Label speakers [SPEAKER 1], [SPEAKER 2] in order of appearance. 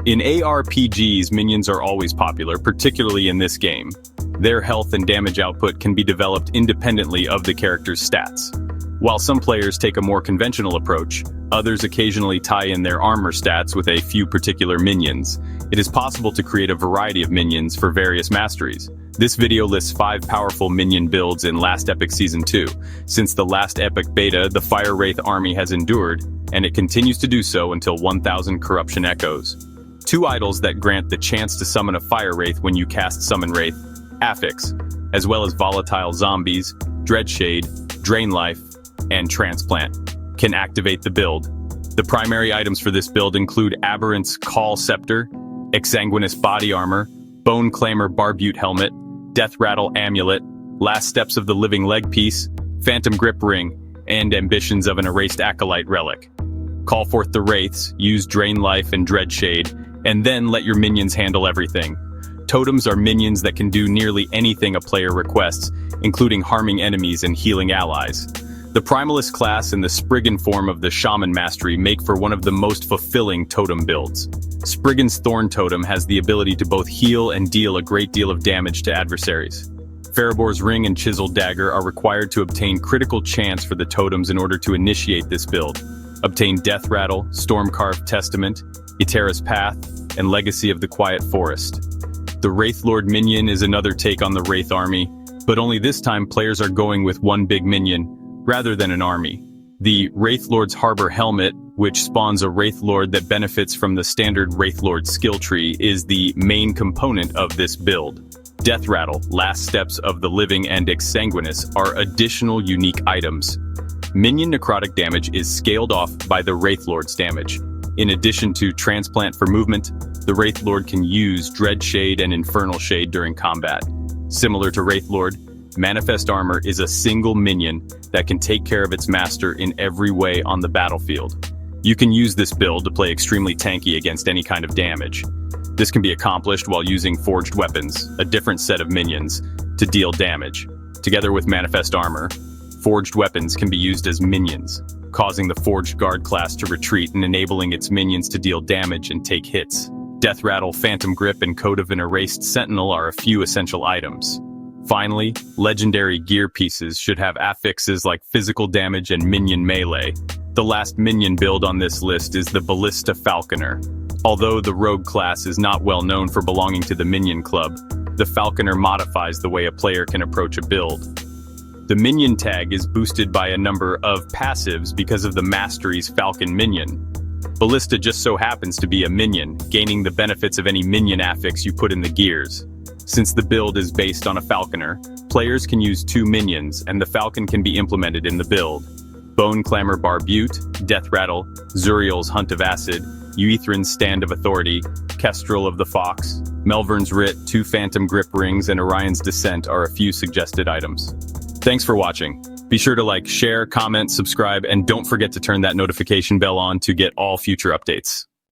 [SPEAKER 1] In ARPGs, minions are always popular, particularly in this game. Their health and damage output can be developed independently of the character's stats. While some players take a more conventional approach, others occasionally tie in their armor stats with a few particular minions. It is possible to create a variety of minions for various masteries. This video lists 5 powerful minion builds in Last Epoch Season 2. Since the last Epoch beta, the Fire Wraith army has endured, and it continues to do so until 1000 Corruption Echoes. 2 idols that grant the chance to summon a Fire Wraith when you cast Summon Wraith, Affix, as well as volatile zombies, Dreadshade, Drain Life, and Transplant, can activate the build. The primary items for this build include Aberrant's Call Scepter, Exsanguinous Body Armor, Bone Claimer Barbute Helmet, Death Rattle Amulet, Last Steps of the Living Leg Piece, Phantom Grip Ring, and Ambitions of an Erased Acolyte Relic. Call forth the Wraiths, use Drain Life and Dreadshade, and then let your minions handle everything. Totems are minions that can do nearly anything a player requests, including harming enemies and healing allies. The Primalist class and the Spriggan form of the Shaman mastery make for one of the most fulfilling totem builds. Spriggan's Thorn Totem has the ability to both heal and deal a great deal of damage to adversaries. Ferobor's Ring and Chiseled Dagger are required to obtain critical chance for the totems in order to initiate this build. Obtain Death Rattle, Stormcarved Testament, Iterra's Path, and Legacy of the Quiet Forest. The Wraith Lord Minion is another take on the Wraith army, but only this time players are going with one big minion, rather than an army. The Wraith Lord's Harbor Helmet, which spawns a Wraith Lord that benefits from the standard Wraith Lord skill tree, is the main component of this build. Death Rattle, Last Steps of the Living, and Exsanguinous are additional unique items. Minion necrotic damage is scaled off by the Wraith Lord's damage. In addition to Transplant for movement, the Wraith Lord can use Dread Shade and Infernal Shade during combat. Similar to Wraith Lord, Manifest Armor is a single minion that can take care of its master in every way on the battlefield. You can use this build to play extremely tanky against any kind of damage. This can be accomplished while using Forged Weapons, a different set of minions, to deal damage. Together with Manifest Armor, Forged Weapons can be used as minions, causing the Forged Guard class to retreat and enabling its minions to deal damage and take hits. Death Rattle, Phantom Grip, and Coat of an Erased Sentinel are a few essential items. Finally, legendary gear pieces should have affixes like physical damage and minion melee. The last minion build on this list is the Ballista Falconer. Although the rogue class is not well known for belonging to the minion club, the Falconer modifies the way a player can approach a build. The minion tag is boosted by a number of passives because of the mastery's Falcon minion. Ballista just so happens to be a minion, gaining the benefits of any minion affix you put in the gears. Since the build is based on a Falconer, players can use 2 minions, and the Falcon can be implemented in the build. Bone Claimer Barbute, Death Rattle, Zuriel's Hunt of Acid, Uithrin's Stand of Authority, Kestrel of the Fox, Melvern's Writ, 2 Phantom Grip Rings, and Orion's Descent are a few suggested items. Thanks for watching. Be sure to like, share, comment, subscribe, and don't forget to turn that notification bell on to get all future updates.